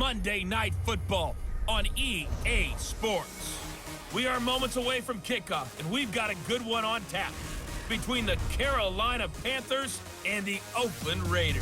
Monday Night Football on EA Sports. We are moments away from kickoff, and we've got a good one on tap between the Carolina Panthers and the Oakland Raiders.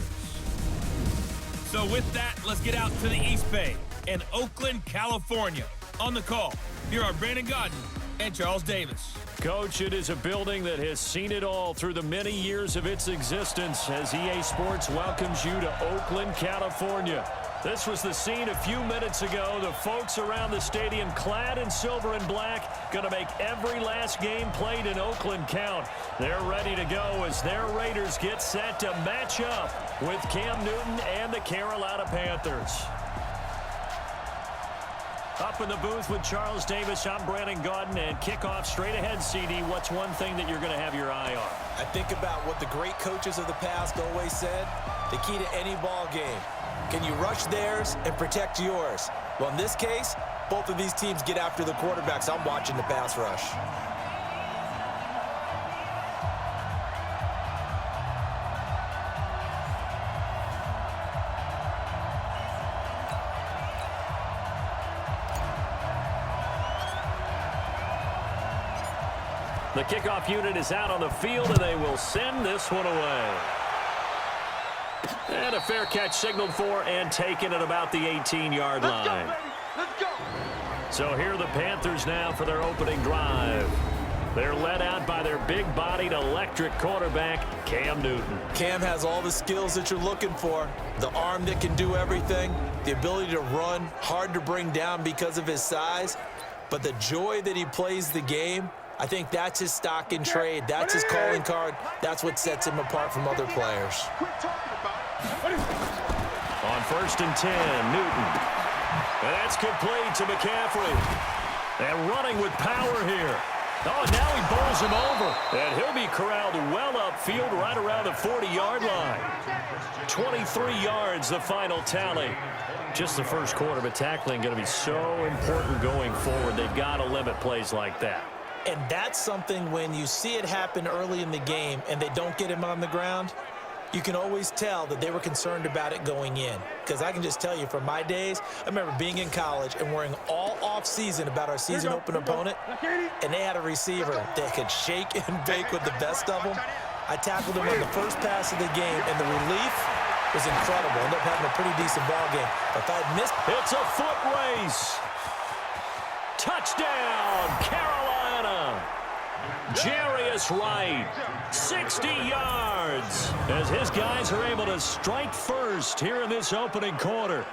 So with that, let's get out to the East Bay and Oakland, California. On the call, here are Brandon Gaudin and Charles Davis. Coach, it is a building that has seen it all through the many years of its existence as EA Sports welcomes you to Oakland, California. This was the scene a few minutes ago. The folks around the stadium clad in silver and black going to make every last game played in Oakland count. They're ready to go as their Raiders get set to match up with Cam Newton and the Carolina Panthers. Up in the booth with Charles Davis, I'm Brandon Gaudin, and kickoff straight ahead, CD. What's one thing that you're going to have your eye on? I think about what the great coaches of the past always said. The key to any ball game. Can you rush theirs and protect yours? Well, in this case, both of these teams get after the quarterbacks. I'm watching the pass rush. The kickoff unit is out on the field, and they will send this one away. And a fair catch signaled for and taken at about the 18-yard line. Let's go. So here are the Panthers now for their opening drive. They're led out by their big-bodied electric quarterback, Cam Newton. Cam has all the skills that you're looking for. The arm that can do everything, the ability to run, hard to bring down because of his size, but the joy that he plays the game, I think that's his stock in trade. That's his calling card. That's what sets him apart from other players. On 1st and 10, Newton. And that's complete to McCaffrey. And running with power here. Oh, and now he bowls him over. And he'll be corralled well upfield right around the 40-yard line. 23 yards, the final tally. Just the first quarter, but tackling going to be so important going forward. They've got to limit plays like that. And that's something when you see it happen early in the game and they don't get him on the ground, you can always tell that they were concerned about it going in. Because I can just tell you from my days, I remember being in college and worrying all off-season about our season open opponent, and they had a receiver that could shake and bake with the best of them. I tackled him on the first pass of the game, and the relief was incredible. Ended up having a pretty decent ball game. But if I had missed... It's a foot race. Touchdown, Carolina. Jarius Wright, 60 yards, as his guys are able to strike first here in this opening quarter.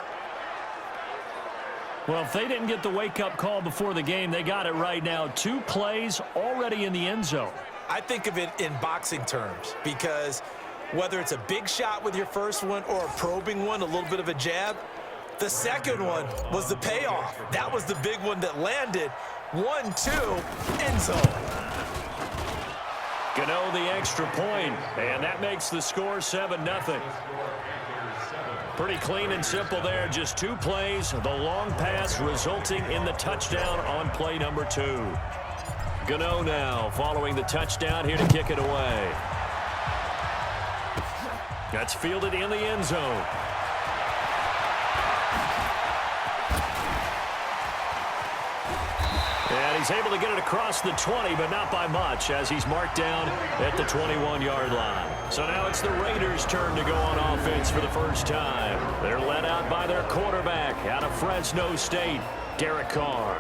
Well, if they didn't get the wake-up call before the game, they got it right now. 2 plays already in the end zone. I think of it in boxing terms because whether it's a big shot with your first one or a probing one, a little bit of a jab, the second one was the payoff. That was the big one that landed. 1-2, end zone. Gano the extra point, and that makes the score 7-0. Pretty clean and simple there. Just 2 plays. The long pass resulting in the touchdown on play number 2. Gano now following the touchdown here to kick it away. That's fielded in the end zone. And he's able to get it across the 20, but not by much, as he's marked down at the 21-yard line. So now it's the Raiders' turn to go on offense for the first time. They're led out by their quarterback out of Fresno State, Derek Carr.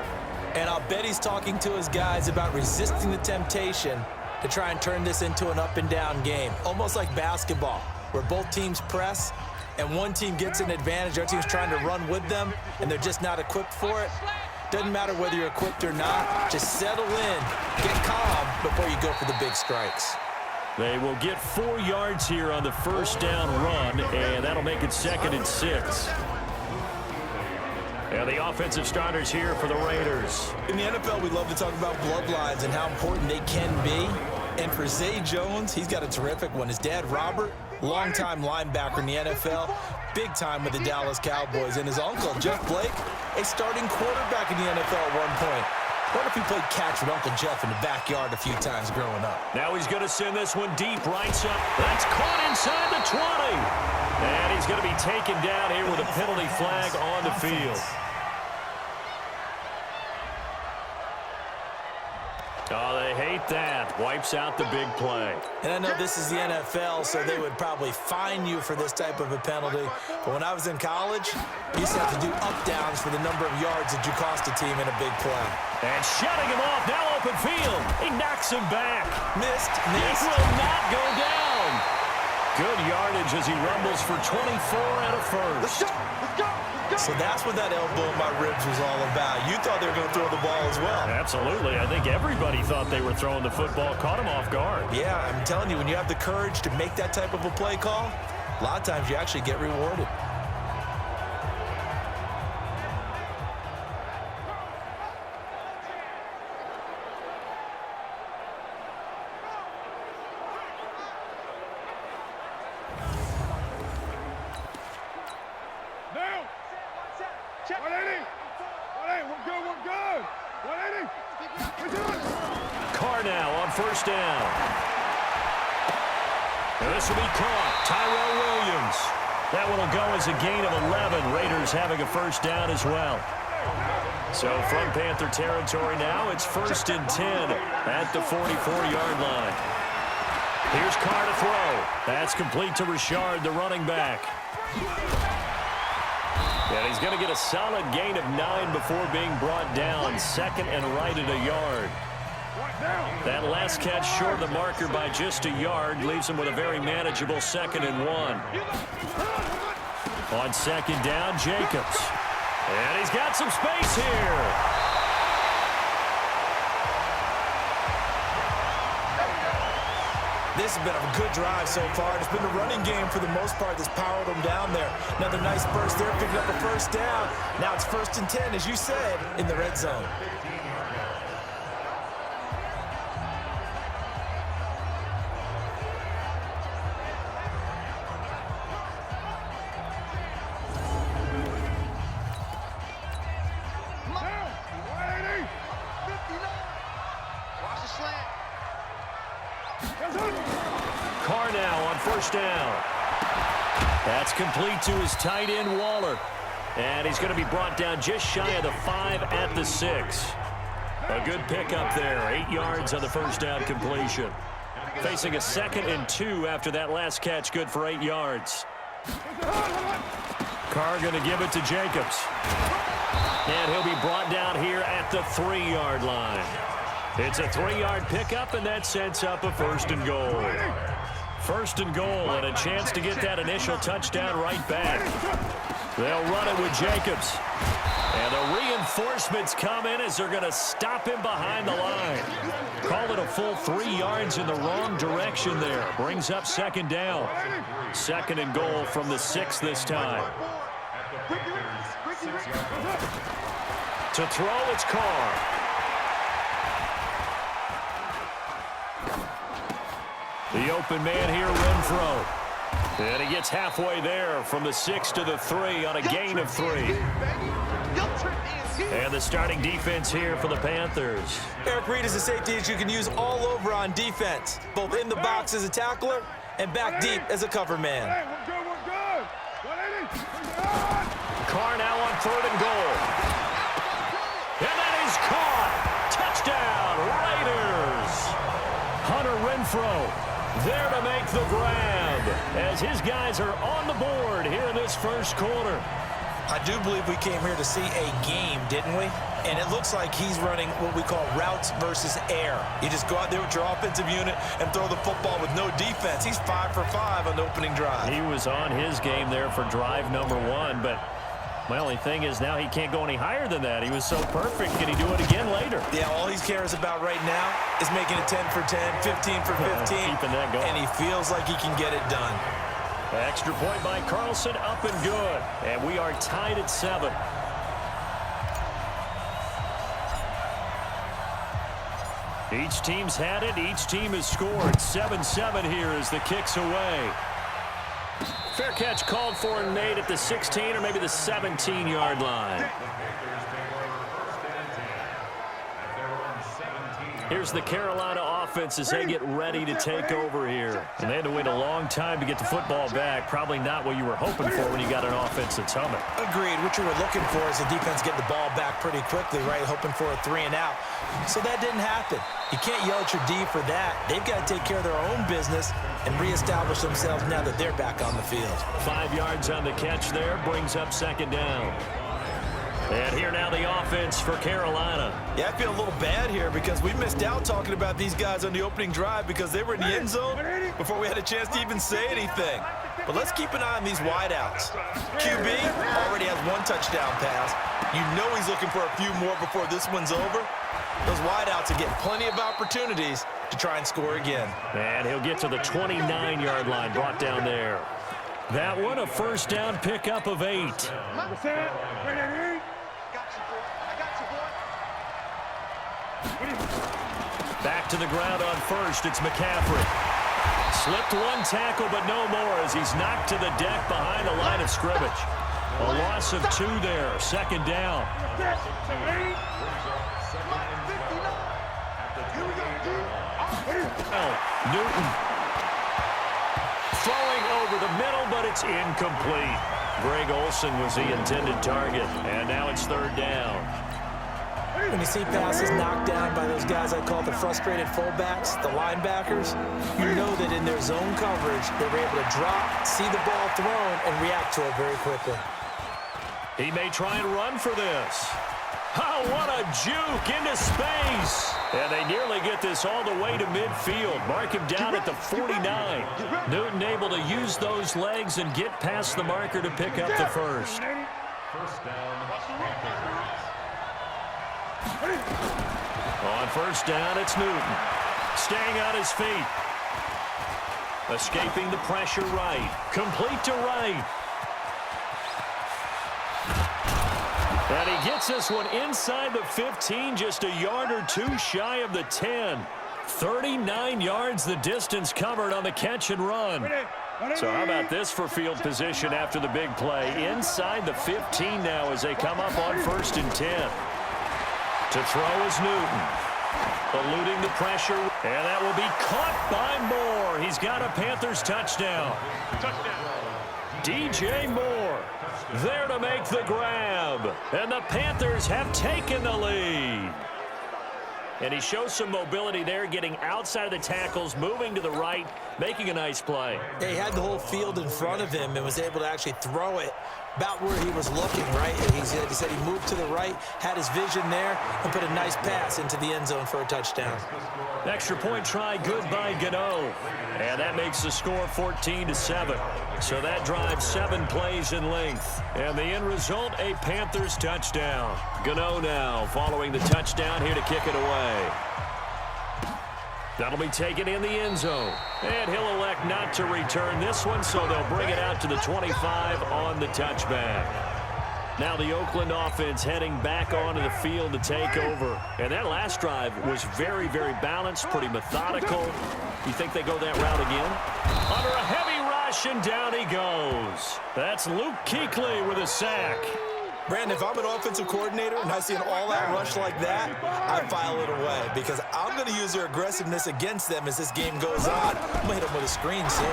And I'll bet he's talking to his guys about resisting the temptation to try and turn this into an up-and-down game, almost like basketball, where both teams press and one team gets an advantage, our team's trying to run with them, and they're just not equipped for it. Doesn't matter whether you're equipped or not. Just settle in, get calm before you go for the big strikes. They will get 4 yards here on the first down run, and that'll make it 2nd and 6. And the offensive starters here for the Raiders. In the NFL, we love to talk about bloodlines and how important they can be. And for Zay Jones, he's got a terrific one. His dad, Robert, longtime linebacker in the NFL, big time with the Dallas Cowboys. And his uncle, Jeff Blake, a starting quarterback in the NFL at one point. What if he played catch with Uncle Jeff in the backyard a few times growing up? Now he's going to send this one deep right side. That's caught inside the 20. And he's going to be taken down here with a penalty flag on the field. Oh, they hate that. Wipes out the big play. And I know this is the NFL, so they would probably fine you for this type of a penalty. But when I was in college, you used to have to do up-downs for the number of yards that you cost a team in a big play. And shutting him off, now open field. He knocks him back. Missed. He will not go down. Good yardage as he rumbles for 24 and a first. Let's go. So that's what that elbow in my ribs was all about. You thought they were going to throw the ball as well. Absolutely. I think everybody thought they were throwing the football, caught him off guard. Yeah, I'm telling you, when you have the courage to make that type of a play call, a lot of times you actually get rewarded. First down. And this will be caught. Tyrell Williams. That one will go as a gain of 11. Raiders having a first down as well. So from Panther territory now, it's 1st and 10 at the 44-yard line. Here's Carr to throw. That's complete to Richard, the running back. And he's going to get a solid gain of 9 before being brought down. 2nd and right at a yard. That last catch short of the marker by just a yard leaves him with a very manageable 2nd and 1. On 2nd down, Jacobs. And he's got some space here. This has been a good drive so far. It's been the running game for the most part that's powered them down there. Another nice burst there, picking up a first down. Now it's 1st and 10, as you said, in the red zone. Carr now on 1st down. That's complete to his tight end, Waller. And he's going to be brought down just shy of the 5 at the 6. A good pickup there. 8 yards on the first down completion. Facing a 2nd and 2 after that last catch, good for 8 yards. Carr going to give it to Jacobs. And he'll be brought down here at the 3-yard line. It's a 3-yard pickup, and that sets up a 1st and goal. 1st and goal, and a chance to get that initial touchdown right back. They'll run it with Jacobs. And the reinforcements come in as they're going to stop him behind the line. Call it a full 3 yards in the wrong direction there. Brings up 2nd down. 2nd and goal from the 6 this time. To throw, it's Carr. The open man here, Renfro. And he gets halfway there from the 6 to the 3 on a gain of 3. And the starting defense here for the Panthers. Eric Reed is a safety that you can use all over on defense, both in the box as a tackler and back deep as a cover man. Carr now on 3rd and goal. And that is caught. Touchdown, Raiders. Hunter Renfro there to make the grab as his guys are on the board here in this first quarter. I do believe we came here to see a game, didn't we? And it looks like he's running what we call routes versus air. You just go out there with your offensive unit and throw the football with no defense. He's 5 for 5 on the opening drive. He was on his game there for drive number 1, but my only thing is now he can't go any higher than that. He was so perfect. Can he do it again later? Yeah, all he cares about right now is making it 10 for 10, 15 for 15. Keeping that going. And he feels like he can get it done. Extra point by Carlson, up and good. And we are tied at 7. Each team's had it. Each team has scored. 7-7 here as the kick's away. Fair catch called for and made at the 16 or maybe the 17-yard line. Here's the Carolina offense as they get ready to take over here. And they had to wait a long time to get the football back. Probably not what you were hoping for when you got an offense that's humming. Agreed. What you were looking for is the defense get the ball back pretty quickly, right? Hoping for a 3 and out. So that didn't happen. You can't yell at your D for that. They've got to take care of their own business and reestablish themselves now that they're back on the field. 5 yards on the catch there, brings up second down. And here now the offense for Carolina. Yeah, I feel a little bad here because we missed out talking about these guys on the opening drive because they were in the end zone before we had a chance to even say anything. But let's keep an eye on these wideouts. QB already has 1 touchdown pass. You know he's looking for a few more before this one's over. Those wideouts are getting plenty of opportunities to try and score again. And he'll get to the 29-yard line, brought down there. That one a first down pickup of 8. Back to the ground on first. It's McCaffrey. Slipped 1 tackle, but no more as he's knocked to the deck behind the line of scrimmage. A loss of 2 there. Second down. Newton. Throwing over the middle, but it's incomplete. Greg Olsen was the intended target, and now it's third down. When you see passes knocked down by those guys I call the frustrated fullbacks, the linebackers, you know that in their zone coverage, they were able to drop, see the ball thrown, and react to it very quickly. He may try and run for this. Oh, what a juke into space. And they nearly get this all the way to midfield. Mark him down at the 49. Newton able to use those legs and get past the marker to pick up the first. On first down, it's Newton. Staying on his feet. Escaping the pressure right. Complete to right. And he gets this one inside the 15, just a yard or 2 shy of the 10. 39 yards the distance covered on the catch and run. So how about this for field position after the big play? Inside the 15 now as they come up on first and 10. To throw is Newton. Eluding the pressure. And that will be caught by Moore. He's got a Panthers touchdown. DJ Moore there to make the grab. And the Panthers have taken the lead. And he shows some mobility there, getting outside of the tackles, moving to the right, making a nice play. Yeah, he had the whole field in front of him and was able to actually throw it about where he was looking, right? He said he moved to the right, had his vision there, and put a nice pass into the end zone for a touchdown. Extra point try, good by Gano. And that makes the score 14-7. So that drives 7 plays in length. And the end result, a Panthers touchdown. Gano now following the touchdown here to kick it away. That'll be taken in the end zone. And he'll elect not to return this one, so they'll bring it out to the 25 on the touchback. Now the Oakland offense heading back onto the field to take over. And that last drive was very, very balanced, pretty methodical. You think they go that route again? Under a heavy rush, and down he goes. That's Luke Kuechly with a sack. Brandon, if I'm an offensive coordinator and I see an all-out rush like that, I file it away because I'm going to use their aggressiveness against them as this game goes on. I'm going to hit them with a screen soon.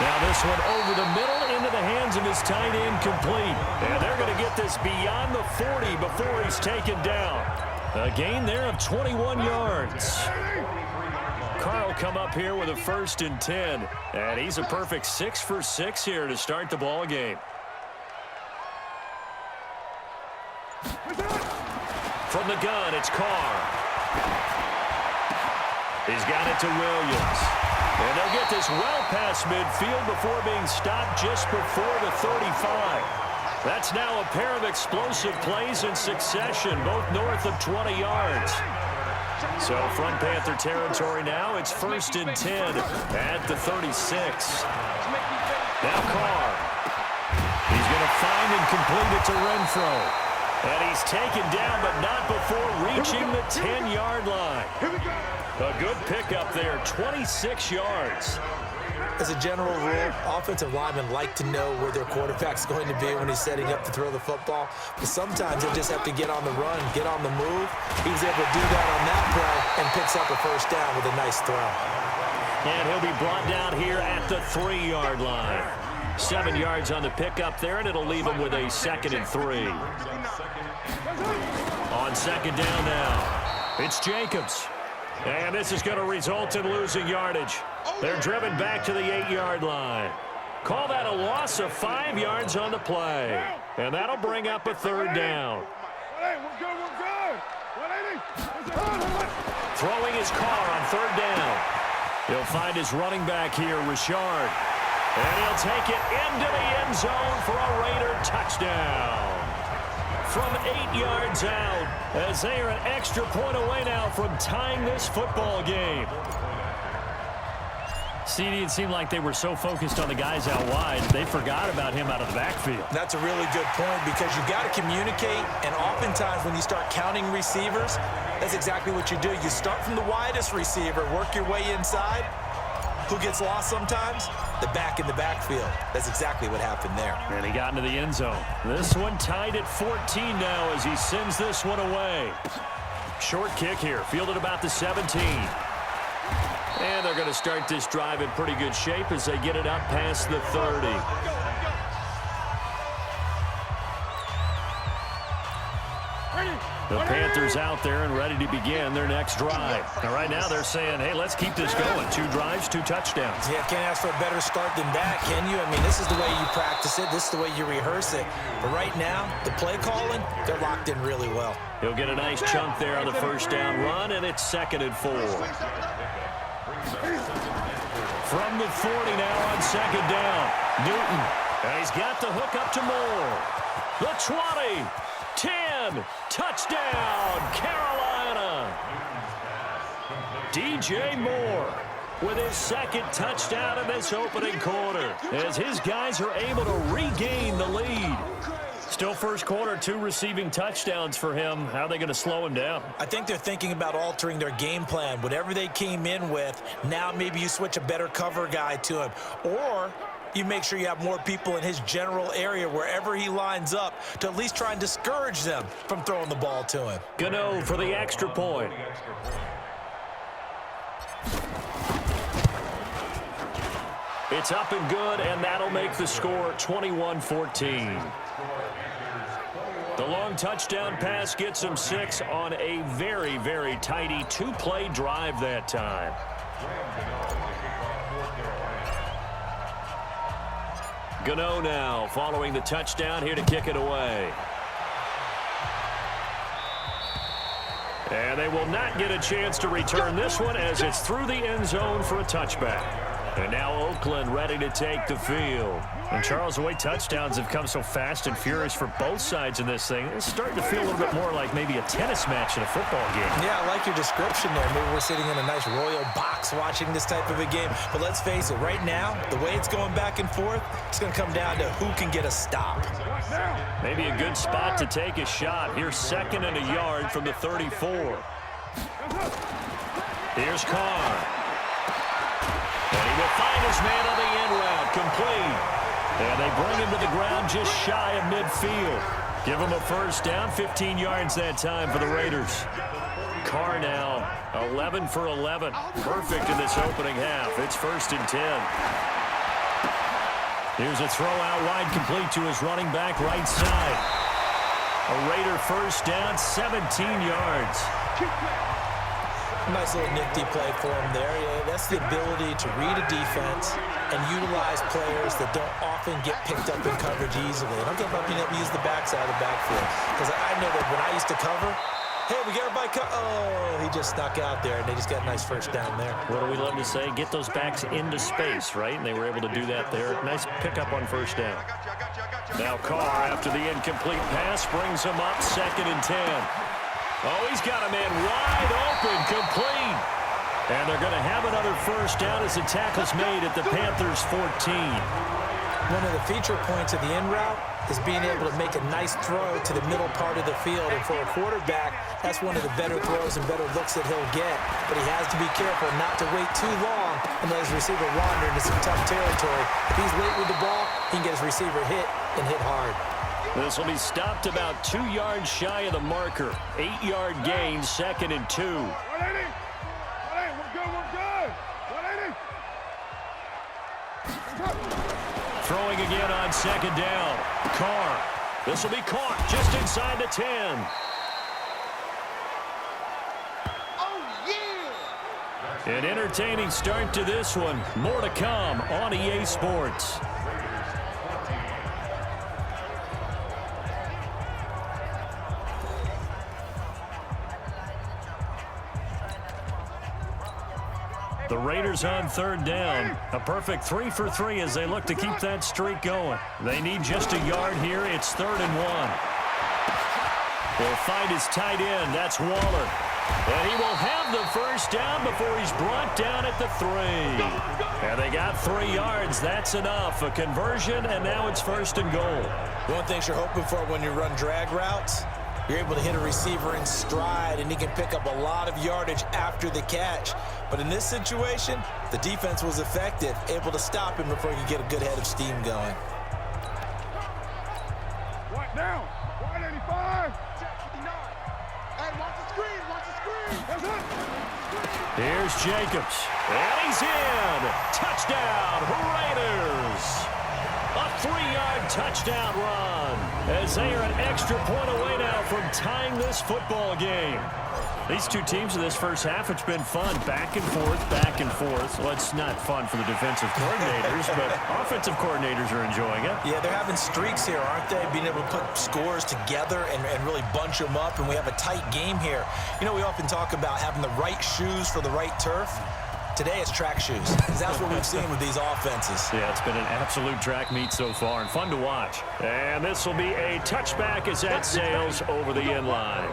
Now this one over the middle into the hands of his tight end, complete. And they're going to get this beyond the 40 before he's taken down. A gain there of 21 yards. Carl come up here with a 1st and 10. And he's a perfect 6 for 6 here to start the ball game. From the gun, it's Carr. He's got it to Williams. And they'll get this well past midfield before being stopped just before the 35. That's now a pair of explosive plays in succession, both north of 20 yards. So from Panther territory now, it's 1st and 10 at the 36. Now Carr. He's going to find and complete it to Renfro. And he's taken down, but not before reaching the 10-yard line. A good pickup there, 26 yards. As a general rule, offensive linemen like to know where their quarterback's going to be when he's setting up to throw the football. But sometimes they just have to get on the run, get on the move. He was able to do that on that play and picks up a first down with a nice throw. And he'll be brought down here at the 3-yard line. 7 yards on the pickup there, and it'll leave him with a 2nd and 3. On 2nd down now, it's Jacobs. And this is going to result in losing yardage. They're driven back to the 8-yard line. Call that a loss of 5 yards on the play. And that'll bring up a 3rd down. Throwing his car on 3rd down. He'll find his running back here, Richard. And he'll take it into the end zone for a Raider touchdown. From 8 yards out, as they are an extra point away now from tying this football game. CD, it seemed like they were so focused on the guys out wide, they forgot about him out of the backfield. That's a really good point because you've got to communicate, and oftentimes when you start counting receivers, that's exactly what you do. You start from the widest receiver, work your way inside. Who gets lost sometimes? The back in the backfield. That's exactly what happened there. And he got into the end zone. This one tied at 14 now as he sends this one away. Short kick here, fielded about the 17. And they're going to start this drive in pretty good shape as they get it up past the 30. The Panthers out there and ready to begin their next drive. And right now they're saying, hey, let's keep this going. 2 drives, 2 touchdowns. Yeah, can't ask for a better start than that, can you? I mean, this is the way you practice it. This is the way you rehearse it. But right now, the play calling, they're locked in really well. He'll get a nice chunk there on the first down run, and it's 2nd and 4. From the 40 now on 2nd down. Newton. And he's got the hook up to Moore. The 20. 10, touchdown, Carolina. DJ Moore with his 2nd touchdown in this opening quarter as his guys are able to regain the lead. Still first quarter, 2 receiving touchdowns for him. How are they going to slow him down? I think they're thinking about altering their game plan. Whatever they came in with, now maybe you switch a better cover guy to him. Or you make sure you have more people in his general area wherever he lines up to at least try and discourage them from throwing the ball to him. Gano for the extra point. It's up and good, and that'll make the score 21-14. The long touchdown pass gets him 6 on a very, very tidy 2-play drive that time. Gano now following the touchdown here to kick it away. And they will not get a chance to return this one as it's through the end zone for a touchback. And now Oakland ready to take the field. And Charles, the way touchdowns have come so fast and furious for both sides in this thing, it's starting to feel a little bit more like maybe a tennis match in a football game. Yeah, I like your description there. Maybe we're sitting in a nice royal box watching this type of a game. But let's face it, right now, the way it's going back and forth, it's going to come down to who can get a stop. Maybe a good spot to take a shot. Here's 2nd and a yard from the 34. Here's Carr. And he will find his man on the end route, complete. And they bring him to the ground just shy of midfield. Give him a first down, 15 yards that time for the Raiders. Carr now, 11 for 11. Perfect in this opening half. It's 1st and 10. Here's a throw out wide, complete to his running back right side. A Raider first down, 17 yards. Nice little nifty play for him there. Yeah, that's the ability to read a defense and utilize players that don't often get picked up in coverage easily. And I'm talking about being able to use the backside of the backfield. Because I know that when I used to cover, hey, we got everybody oh, he just snuck out there, and they just got a nice first down there. What do we love to say? Get those backs into space, right? And they were able to do that there. Nice pickup on first down. Now Carr, after the incomplete pass, brings him up 2nd and 10. Oh, he's got a man wide open, complete. And they're going to have another first down as the tackle's made at the Panthers' 14. One of the feature points of the in route is being able to make a nice throw to the middle part of the field. And for a quarterback, that's one of the better throws and better looks that he'll get. But he has to be careful not to wait too long and let his receiver wander into some tough territory. If he's late with the ball, he can get his receiver hit and hit hard. This will be stopped about 2 yards shy of the marker. 8-yard gain, 2nd and 2. 180. 180. We're good. We're good. 180. Throwing again on 2nd down. Carr. This will be caught just inside the 10. An entertaining start to this one. More to come on EA Sports. The Raiders on 3rd down. A perfect 3 for 3 as they look to keep that streak going. They need just a yard here. It's 3rd and 1. They'll find his tight end. That's Waller. And he will have the first down before he's brought down at the 3. And they got 3 yards. That's enough. A conversion, and now it's 1st and goal. One thing you're hoping for when you run drag routes, you're able to hit a receiver in stride, and he can pick up a lot of yardage after the catch. But in this situation, the defense was effective, able to stop him before he could get a good head of steam going. Right down. 185. Hey, watch the screen. Watch the screen. That's it. Here's Jacobs. And he's in. Touchdown, Raiders. A 3-yard touchdown run as they are an extra point away now from tying this football game. These two teams in this first half, it's been fun. Back and forth, back and forth. Well, it's not fun for the defensive coordinators, but offensive coordinators are enjoying it. Yeah, they're having streaks here, aren't they? Being able to put scores together and really bunch them up, and we have a tight game here. You know, we often talk about having the right shoes for the right turf. Today it's track shoes, because that's what we've seen with these offenses. Yeah, it's been an absolute track meet so far and fun to watch. And this will be a touchback as that sails over the end line.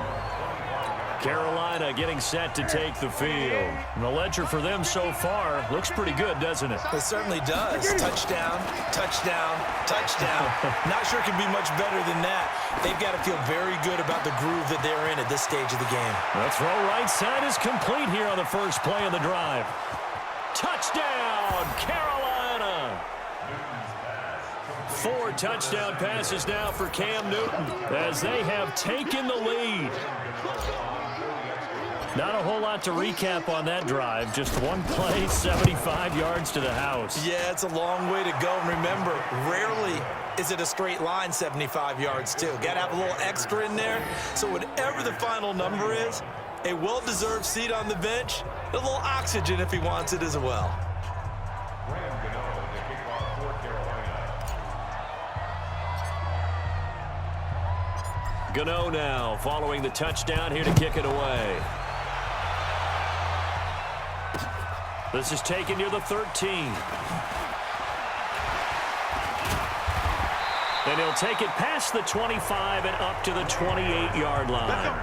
Carolina getting set to take the field. And the ledger for them so far looks pretty good, doesn't it? It certainly does. Touchdown, touchdown, touchdown. Not sure it can be much better than that. They've got to feel very good about the groove that they're in at this stage of the game. The throw right side is complete here on the first play of the drive. Touchdown, Carolina! 4 touchdown passes now for Cam Newton as they have taken the lead. Not a whole lot to recap on that drive. Just one play, 75 yards to the house. Yeah, it's a long way to go. And remember, rarely is it a straight line 75 yards, too. Got to have a little extra in there. So whatever the final number is, a well-deserved seat on the bench, a little oxygen if he wants it as well. Gano now following the touchdown here to kick it away. This is taken near the 13. And he'll take it past the 25 and up to the 28-yard line.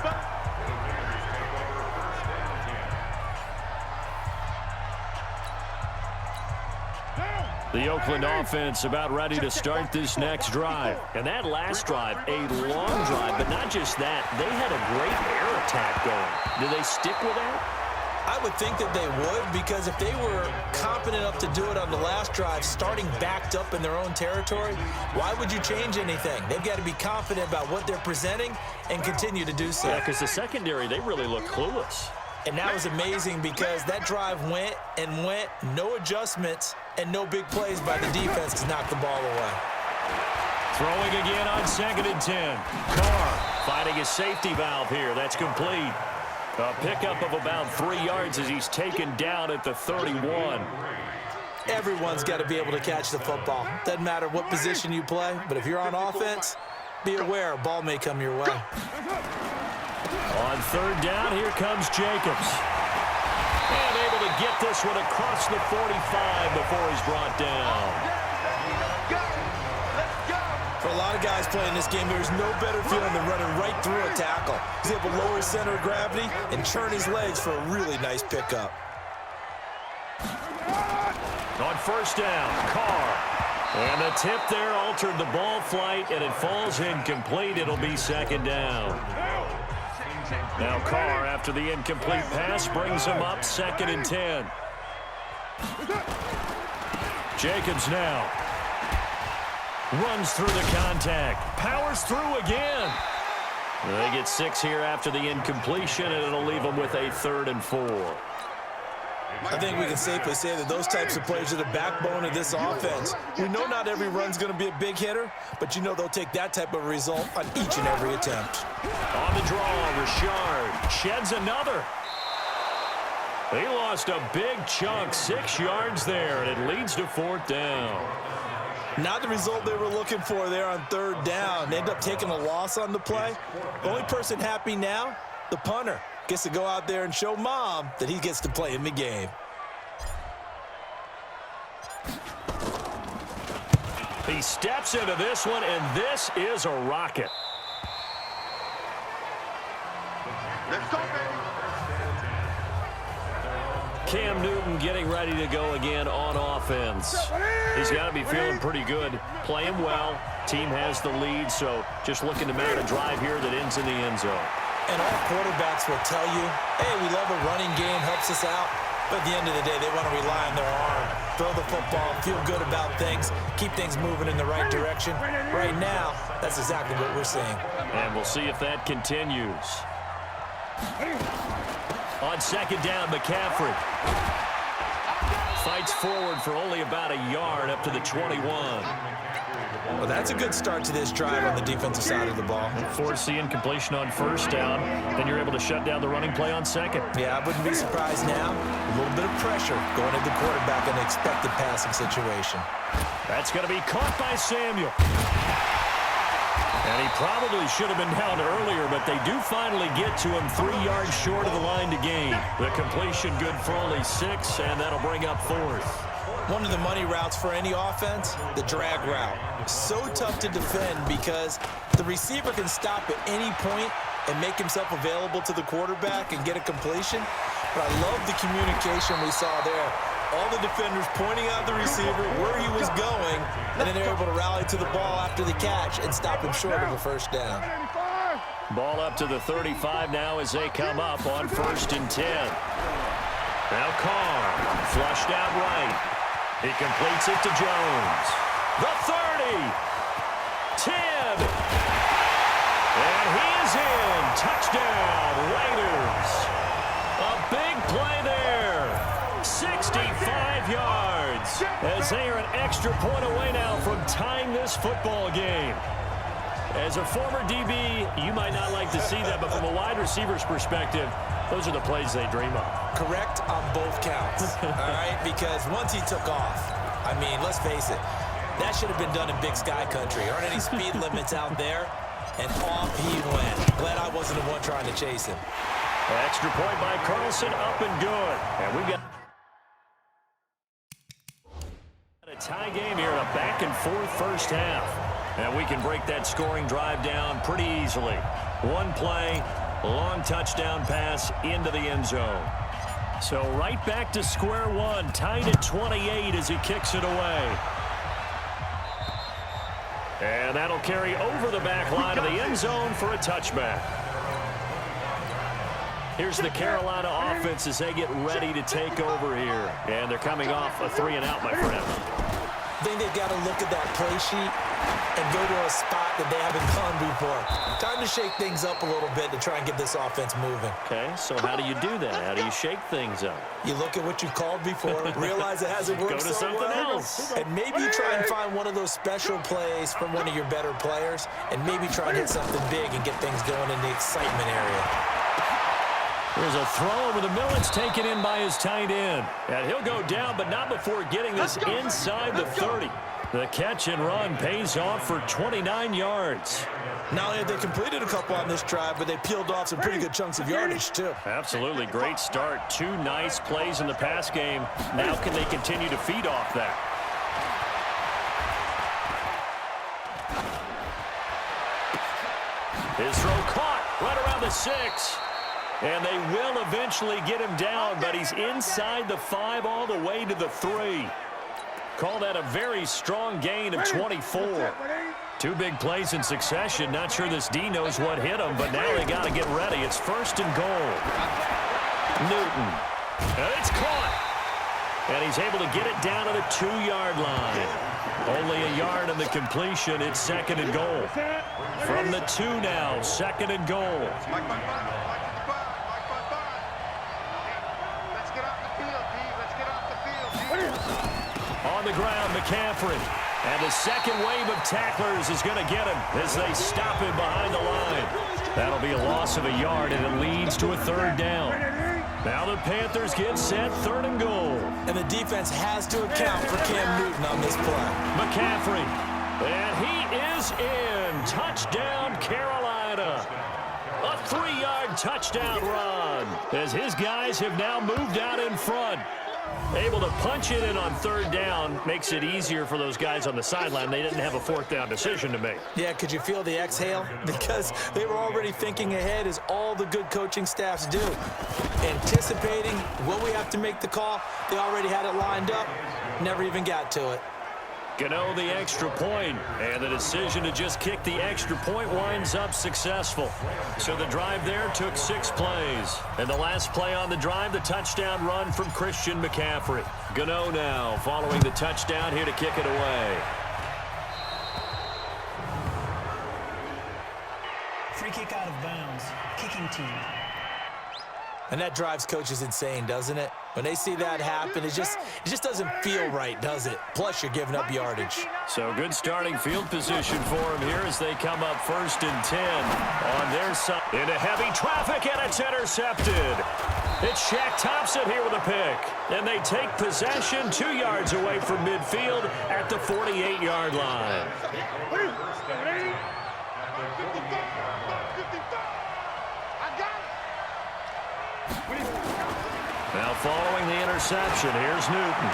The Oakland offense about ready to start this next drive. And that last drive, a long drive, but not just that. They had a great air attack going. Do they stick with that? I would think that they would, because if they were confident enough to do it on the last drive, starting backed up in their own territory, why would you change anything? They've got to be confident about what they're presenting and continue to do so. Yeah, because the secondary, they really look clueless. And that was amazing because that drive went and went, no adjustments, and no big plays by the defense to knock the ball away. Throwing again on 2nd and 10. Carr finding his safety valve here. That's complete. A pickup of about 3 yards as he's taken down at the 31. Everyone's got to be able to catch the football. Doesn't matter what position you play, but if you're on offense, be aware a ball may come your way. On 3rd down, here comes Jacobs. And able to get this one across the 45 before he's brought down. For a lot of guys playing this game, there's no better feeling than running right through a tackle. He's able to lower his center of gravity and turn his legs for a really nice pickup. On 1st down, Carr. And the tip there altered the ball flight, and it falls incomplete. It'll be second down. Now Carr, after the incomplete pass, brings him up 2nd and 10. Jacobs now runs through the contact, powers through again. They get 6 here after the incompletion, and it'll leave them with a 3rd and 4. I think we can safely say that those types of plays are the backbone of this offense. We know not every run's going to be a big hitter, but you know they'll take that type of result on each and every attempt. On the draw, Richard sheds another. He lost a big chunk, 6 yards there, and it leads to 4th down. Not the result they were looking for there on 3rd down. They end up taking a loss on the play. The only person happy now, the punter, gets to go out there and show Mom that he gets to play in the game. He steps into this one, and this is a rocket. Let's go, baby. Cam Newton getting ready to go again on offense. He's got to be feeling pretty good, playing well. Team has the lead, so just looking to mount a drive here that ends in the end zone. And all quarterbacks will tell you, hey, we love a running game, helps us out. But at the end of the day, they want to rely on their arm, throw the football, feel good about things, keep things moving in the right direction. Right now, that's exactly what we're seeing. And we'll see if that continues. On 2nd down, McCaffrey fights forward for only about a yard up to the 21. Well, that's a good start to this drive on the defensive side of the ball. Force the incompletion on 1st down, then you're able to shut down the running play on 2nd. Yeah, I wouldn't be surprised now. A little bit of pressure going at the quarterback in an expected passing situation. That's going to be caught by Samuel. And he probably should have been down earlier, but they do finally get to him 3 yards short of the line to gain. The completion good for only 6, and that'll bring up 4th. One of the money routes for any offense, the drag route. So tough to defend because the receiver can stop at any point and make himself available to the quarterback and get a completion. But I love the communication we saw there. All the defenders pointing out the receiver, where he was going, and then they're able to rally to the ball after the catch and stop him short of a 1st down. Ball up to the 35 now as they come up on 1st and 10. Now Carr, flushed out right. He completes it to Jones. The 30. 10. And he is in. Touchdown, Raiders. A big play there. 65 yards. As they are an extra point away now from tying this football game. As a former DB, you might not like to see that, but from a wide receiver's perspective, those are the plays they dream of. Correct on both counts, all right? Because once he took off, I mean, let's face it, that should have been done in Big Sky Country. There aren't any speed limits out there, and off he went. Glad I wasn't the one trying to chase him. Extra point by Carlson, up and good. And we've got a tie game here in a back-and-forth 1st half. And we can break that scoring drive down pretty easily. One play, long touchdown pass into the end zone. So right back to square one, tied at 28 as he kicks it away. And that'll carry over the back line of the end zone for a touchback. Here's the Carolina offense as they get ready to take over here. And they're coming off a 3-and-out, my friend. I think they've got to look at that play sheet and go to a spot that they haven't gone before. Time to shake things up a little bit to try and get this offense moving. Okay, so how do you do that? How do you shake things up? You look at what you called before, realize it hasn't worked Go to something else. and maybe try and find one of those special plays from one of your better players, and maybe try and hit something big and get things going in the excitement area. There's a throw over the middle. It's taken in by his tight end. And he'll go down, but not before getting this inside the 30. The catch and run pays off for 29 yards. Not only have they completed a couple on this drive, but they peeled off some pretty good chunks of yardage, too. Absolutely. Great start. 2 nice plays in the pass game. Now can they continue to feed off that? His throw caught right around the 6. And they will eventually get him down, but he's inside the 5 all the way to the 3. call that a very strong gain of 24. Two big plays in succession. Not sure this D knows what hit him, but now they got to get ready. It's 1st and goal. Newton. It's caught. And he's able to get it down to the 2-yard line. Only a yard on the completion. It's 2nd and goal. From the 2 now, 2nd and goal. Let's get off the field, D. Let's get off the field. On the ground, McCaffrey. And the second wave of tacklers is going to get him as they stop him behind the line. That'll be a loss of a yard, and it leads to a 3rd down. Now the Panthers get set, 3rd and goal. And the defense has to account for Cam Newton on this play. McCaffrey. And he is in. Touchdown, Carolina. A 3-yard touchdown run as his guys have now moved out in front. Able to punch it in on 3rd down makes it easier for those guys on the sideline. They didn't have a 4th down decision to make. Yeah, could you feel the exhale? Because they were already thinking ahead, as all the good coaching staffs do. Anticipating, will we have to make the call? They already had it lined up. Never even got to it. Gano the extra point, and the decision to just kick the extra point winds up successful. So the drive there took 6 plays. And the last play on the drive, the touchdown run from Christian McCaffrey. Gano now following the touchdown here to kick it away. Free kick out of bounds. Kicking team. And that drives coaches insane, doesn't it? When they see that happen, it just doesn't feel right, does it? Plus, you're giving up yardage. So good starting field position for him here as they come up 1st and 10 on their side. Into heavy traffic, and it's intercepted. It's Shaq Thompson here with a pick. And they take possession 2 yards away from midfield at the 48-yard line. Now following the interception, here's Newton.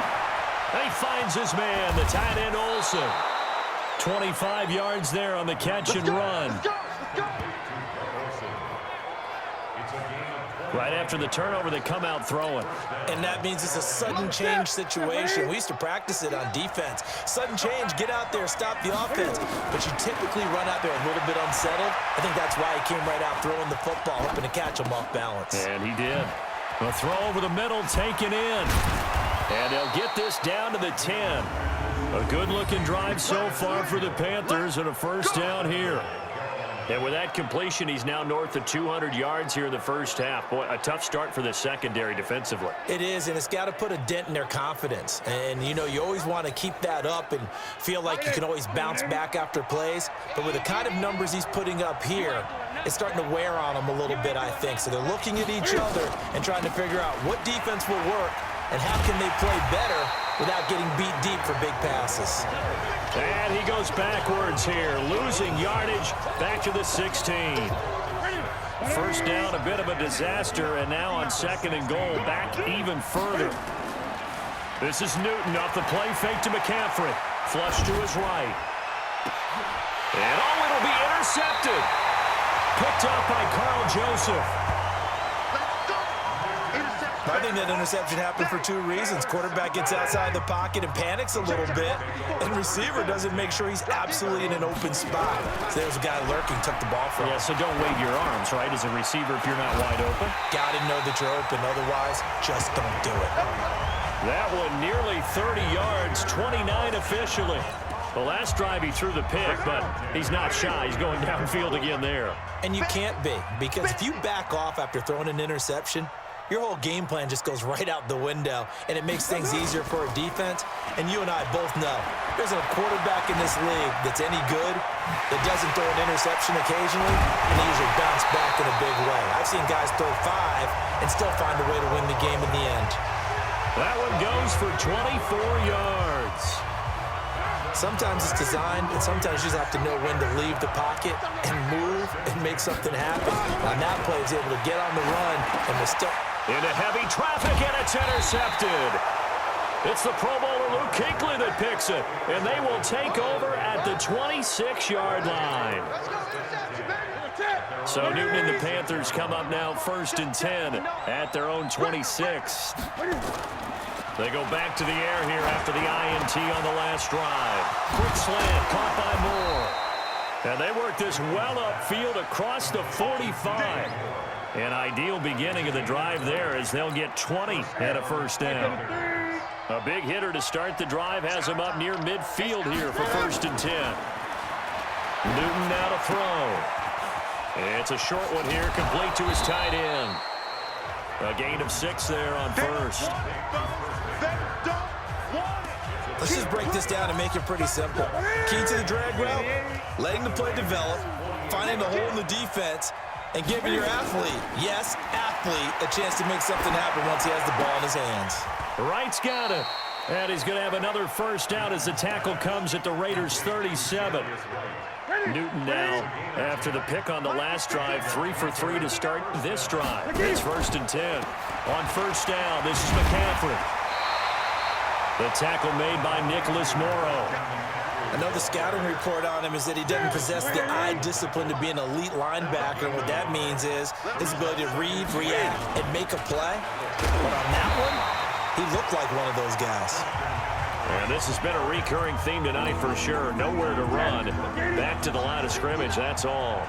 And he finds his man, the tight end Olsen. 25 yards there on the catch and run. Right after the turnover, they come out throwing. And that means it's a sudden change situation. We used to practice it on defense. Sudden change, get out there, stop the offense. But you typically run out there a little bit unsettled. I think that's why he came right out throwing the football, hoping to catch him off balance. And he did. A throw over the middle, taken in. And they'll get this down to the 10. A good-looking drive so far for the Panthers, and a 1st down here. And with that completion, he's now north of 200 yards here in the 1st half. Boy, a tough start for the secondary defensively. It is, and it's got to put a dent in their confidence. And, you know, you always want to keep that up and feel like you can always bounce back after plays. But with the kind of numbers he's putting up here, it's starting to wear on them a little bit, I think. So they're looking at each other and trying to figure out what defense will work and how can they play better without getting beat deep for big passes. And he goes backwards here, losing yardage back to the 16. 1st down, a bit of a disaster, and now on 2nd and goal, back even further. This is Newton off the play fake to McCaffrey. Flush to his right. And it'll be intercepted. Picked up by Carl Joseph. I think that interception happened for 2 reasons. Quarterback gets outside the pocket and panics a little bit, and receiver doesn't make sure he's absolutely in an open spot. So there's a guy lurking, took the ball from him. Yeah, so don't wave your arms, right, as a receiver if you're not wide open. Got to know that you're open. Otherwise, just don't do it. That one nearly 30 yards, 29 officially. The last drive he threw the pick, but he's not shy. He's going downfield again there. And you can't be, because if you back off after throwing an interception, your whole game plan just goes right out the window, and it makes things easier for a defense. And you and I both know there's a quarterback in this league that's any good that doesn't throw an interception occasionally, and they usually bounce back in a big way. I've seen guys throw 5 and still find a way to win the game in the end. That one goes for 24 yards. Sometimes it's designed, and sometimes you just have to know when to leave the pocket and move and make something happen. On that play, he's able to get on the run and was still into heavy traffic, and it's intercepted. It's the Pro Bowler Luke Kuechly that picks it, and they will take over at the 26-yard line. So Newton and the Panthers come up now 1st and 10 at their own 26. They go back to the air here after the INT on the last drive. Quick slant, caught by Moore. And they work this well upfield across the 45. An ideal beginning of the drive there as they'll get 20 and a first down. A big hitter to start the drive has him up near midfield here for 1st and 10. Newton now to throw. It's a short one here, complete to his tight end. A gain of 6 there on first. Let's just break this down and make it pretty simple. Key to the drag route, letting the play develop, finding the hole in the defense, and giving your athlete, yes, athlete, a chance to make something happen once he has the ball in his hands. Wright's got it. And he's going to have another first down as the tackle comes at the Raiders' 37. Newton now, after the pick on the last drive, 3 for 3 to start this drive. It's 1st and 10. On first down, this is McCaffrey. The tackle made by Nicholas Morrow. I know the scouting report on him is that he doesn't possess the eye discipline to be an elite linebacker. And what that means is his ability to read, react, and make a play. But on that one, he looked like one of those guys. And this has been a recurring theme tonight for sure. Nowhere to run. Back to the line of scrimmage, that's all.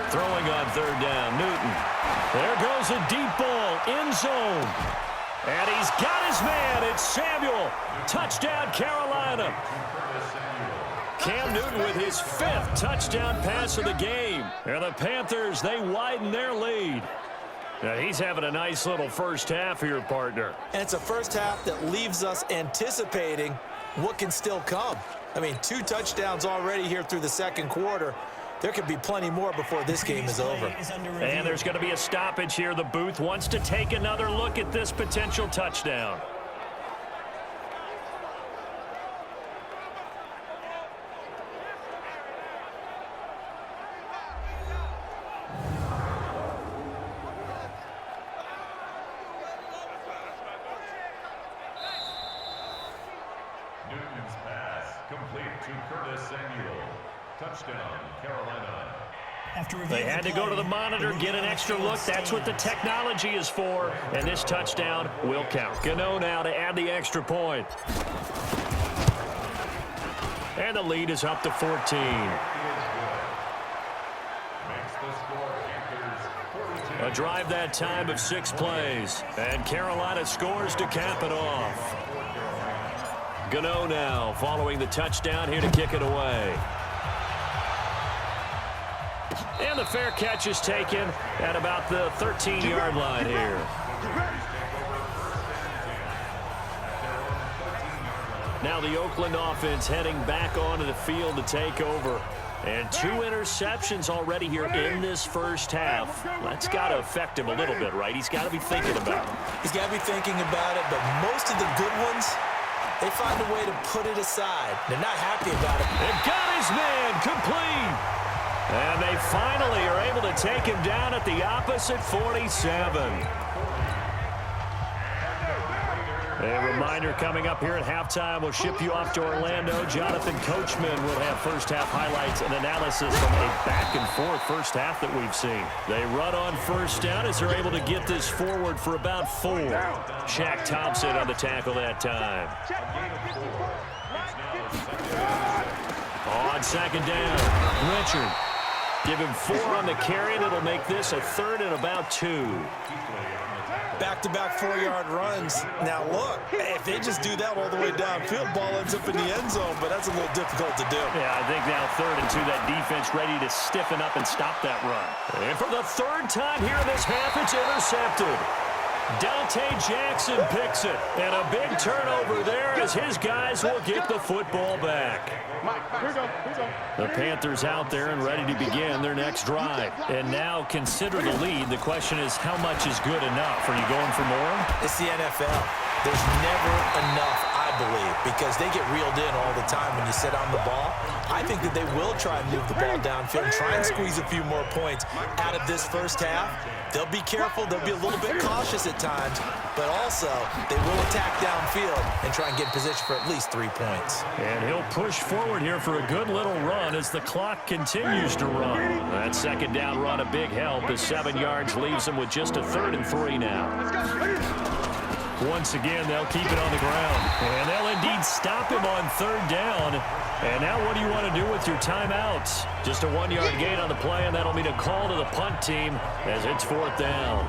Throwing on 3rd down, Newton. There goes a deep ball, end zone. And he's got his man. It's Samuel. Touchdown, Carolina. Cam Newton with his 5th touchdown pass of the game. And the Panthers, they widen their lead. Now he's having a nice little first half here, partner. And it's a first half that leaves us anticipating what can still come. I mean, 2 touchdowns already here through the 2nd quarter. There could be plenty more before this game is over. And there's going to be a stoppage here. The booth wants to take another look at this potential touchdown. Newton's pass complete to Curtis Samuel. Touchdown, Carolina. They had to go to the monitor, get an extra look. That's what the technology is for. And this touchdown will count. Gano now to add the extra point. And the lead is up to 14. A drive that time of 6 plays. And Carolina scores to cap it off. Gano now following the touchdown here to kick it away. And the fair catch is taken at about the 13-yard line here. Now the Oakland offense heading back onto the field to take over. And 2 interceptions already here in this first half. That's got to affect him a little bit, right? He's got to be thinking about it. He's got to be thinking about it, but most of the good ones, they find a way to put it aside. They're not happy about it. They've got his man complete. And they finally are able to take him down at the opposite 47. A reminder coming up here at halftime. We'll ship you off to Orlando. Jonathan Coachman will have first half highlights and analysis from a back-and-forth first half that we've seen. They run on first down as they're able to get this forward for about 4. Shaq Thompson on the tackle that time. On 2nd down, Richard. Give him 4 on the carry, and it'll make this a 3rd and about 2. Back-to-back 4-yard runs. Now, look, if they just do that all the way downfield, ball ends up in the end zone, but that's a little difficult to do. Yeah, I think now 3rd and 2, that defense ready to stiffen up and stop that run. And for the 3rd time here in this half, it's intercepted. Dante Jackson picks it, and a big turnover there as his guys will get the football back. The Panthers out there and ready to begin their next drive. And now consider the lead. The question is, how much is good enough? Are you going for more? It's the NFL. There's never enough, I believe, because they get reeled in all the time when you sit on the ball. I think that they will try and move the ball downfield and try and squeeze a few more points out of this first half. They'll be careful. They'll be a little bit cautious at times, but also they will attack downfield and try and get in position for at least 3 points. And he'll push forward here for a good little run as the clock continues to run. That second down run, a big help as 7 yards leaves him with just a 3rd and 3 now. Once again, they'll keep it on the ground. And they'll indeed stop him on 3rd down. And now what do you want to do with your timeouts? Just a 1-yard gain on the play, and that'll mean a call to the punt team as it's 4th down.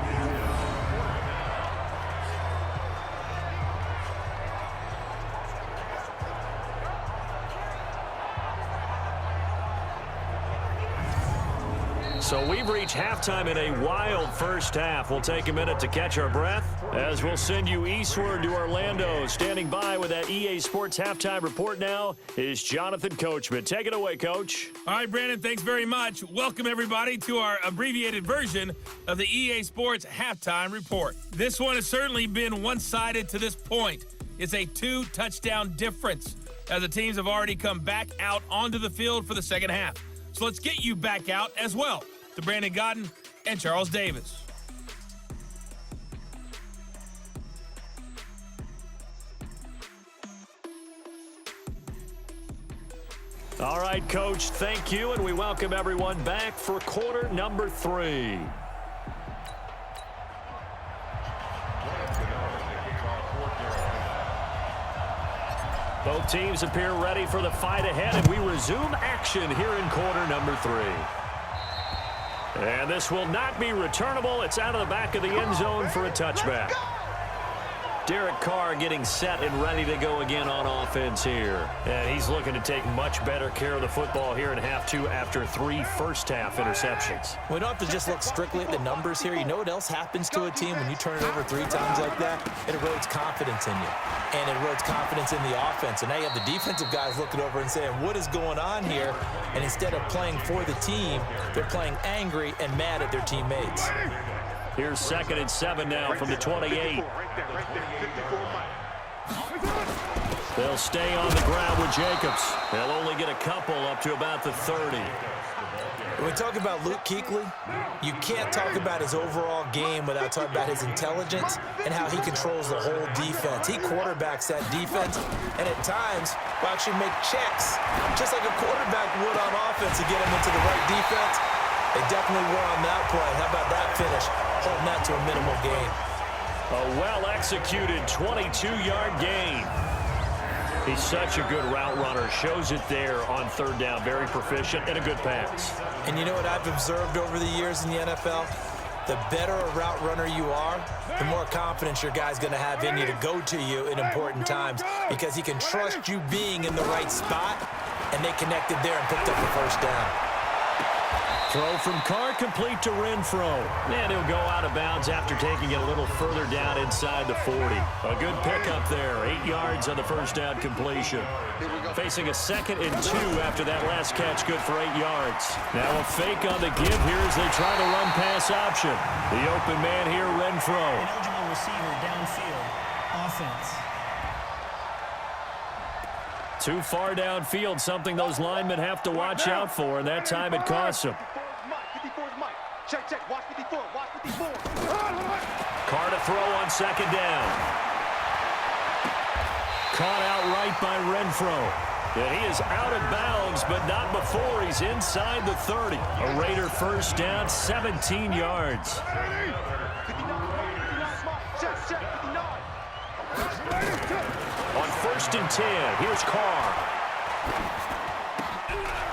So we've reached halftime in a wild first half. We'll take a minute to catch our breath as we'll send you eastward to Orlando. Standing by with that EA Sports halftime report now is Jonathan Coachman. Take it away, Coach. All right, Brandon, thanks very much. Welcome, everybody, to our abbreviated version of the EA Sports halftime report. This one has certainly been one-sided to this point. It's a 2-touchdown difference as the teams have already come back out onto the field for the second half. So let's get you back out as well to Brandon Godden and Charles Davis. All right, Coach, thank you, and we welcome everyone back for quarter number 3. Both teams appear ready for the fight ahead, and we resume action here in quarter number 3. And this will not be returnable. It's out of the back of the end zone for a touchback. Derek Carr getting set and ready to go again on offense here. And he's looking to take much better care of the football here in half 2 after 3 first-half interceptions. We don't have to just look strictly at the numbers here. You know what else happens to a team when you turn it over 3 times like that? It erodes confidence in you. And it erodes confidence in the offense. And now you have the defensive guys looking over and saying, what is going on here? And instead of playing for the team, they're playing angry and mad at their teammates. Here's 2nd and 7 now from the 28. They'll stay on the ground with Jacobs. They'll only get a couple up to about the 30. When we talk about Luke Kuechly, you can't talk about his overall game without talking about his intelligence and how he controls the whole defense. He quarterbacks that defense, and at times will actually make checks, just like a quarterback would on offense to get him into the right defense. They definitely were on that play. How about that finish? Holding that to a minimal gain. A well-executed 22-yard gain. He's such a good route runner. Shows it there on 3rd down. Very proficient and a good pass. And you know what I've observed over the years in the NFL? The better a route runner you are, the more confidence your guy's going to have in you to go to you in important times because he can trust you being in the right spot, and they connected there and picked up the first down. Throw from Carr complete to Renfro. And he'll go out of bounds after taking it a little further down inside the 40. A good pickup there. 8 yards on the first down completion. Facing a 2nd and 2 after that last catch, good for 8 yards. Now a fake on the give here as they try the run pass option. The open man here, Renfro. An eligible receiver downfield. Offense. Too far downfield, something those linemen have to watch out for, and that time it costs them. Carr to throw on 2nd down. Caught outright by Renfro. And he is out of bounds, but not before he's inside the 30. A Raider first down, 17 yards. On 1st and 10, here's Carr.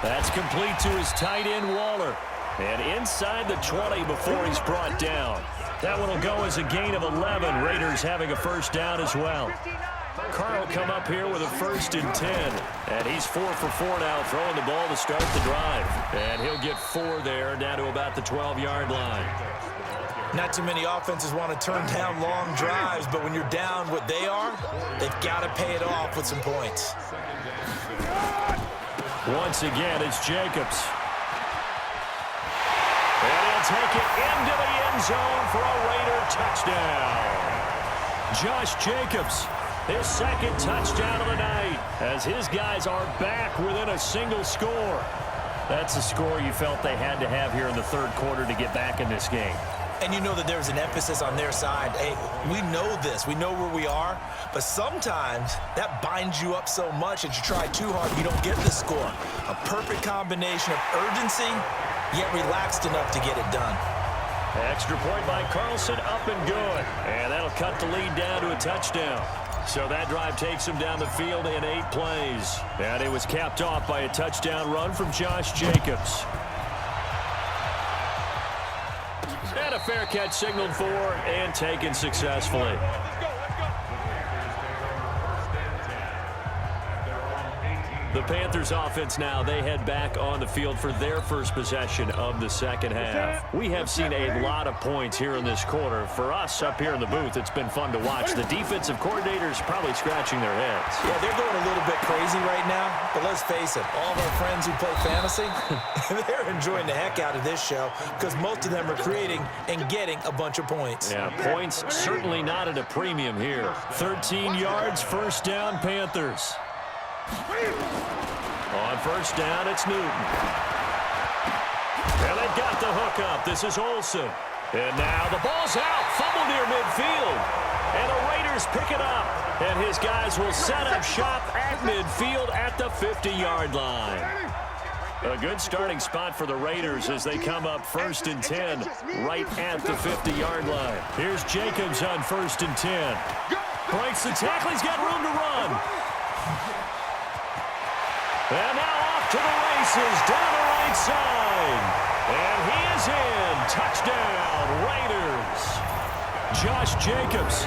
That's complete to his tight end, Waller. And inside the 20 before he's brought down. That one will go as a gain of 11. Raiders having a first down as well. Carr will come up here with a 1st and 10. And he's 4 for 4 now, throwing the ball to start the drive. And he'll get 4 there, down to about the 12-yard line. Not too many offenses want to turn down long drives, but when you're down what they are, they've got to pay it off with some points. Once again, it's Jacobs. And he'll take it into the end zone for a Raider touchdown. Josh Jacobs his second touchdown of the night, as his guys are back within a single score. That's a score you felt they had to have here in the third quarter to get back in this game. And you know that there's an emphasis on their side. Hey, we know this. We know where we are. But sometimes that binds you up so much that you try too hard, you don't get the score. A perfect combination of urgency, yet relaxed enough to get it done. Extra point by Carlson, up and good. And that'll cut the lead down to a touchdown. So that drive takes him down the field in 8 plays. And it was capped off by a touchdown run from Josh Jacobs. And a fair catch signaled for and taken successfully. The Panthers offense now, they head back on the field for their first possession of the second half. We have seen a lot of points here in this quarter. For us up here in the booth, it's been fun to watch. The defensive coordinators probably scratching their heads. Yeah, they're going a little bit crazy right now, but let's face it, all of our friends who play fantasy, they're enjoying the heck out of this show because most of them are creating and getting a bunch of points. Yeah, points certainly not at a premium here. 13 yards, first down, Panthers. On first down, it's Newton. And they've got the hook up. This is Olsen. And now the ball's out. Fumble near midfield. And the Raiders pick it up. And his guys will set up shop at midfield at the 50-yard line. A good starting spot for the Raiders as they come up first and 10 right at the 50-yard line. Here's Jacobs on first and 10. Breaks the tackle. He's got room to run. And now off to the races down the right side. And he is in. Touchdown, Raiders. Josh Jacobs,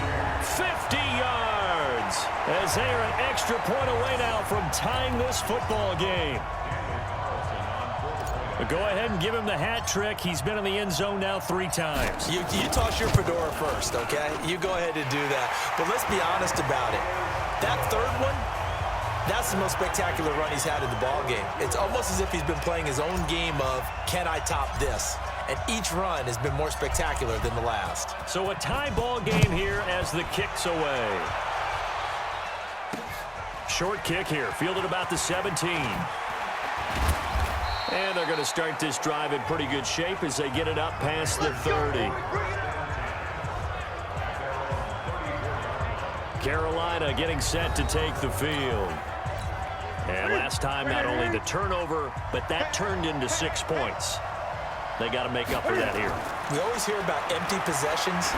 50 yards. As they are an extra point away now from tying this football game. But go ahead and give him the hat trick. He's been in the end zone now 3 times. You toss your fedora first, okay? You go ahead and do that. But let's be honest about it. That third one, that's the most spectacular run he's had in the ballgame. It's almost as if he's been playing his own game of, can I top this? And each run has been more spectacular than the last. So a tie ball game here as the kick's away. Short kick here, fielded about the 17. And they're going to start this drive in pretty good shape as they get it up past the 30. Carolina getting set to take the field. And last time, not only the turnover, but that turned into 6 points. They got to make up for that here. We always hear about empty possessions,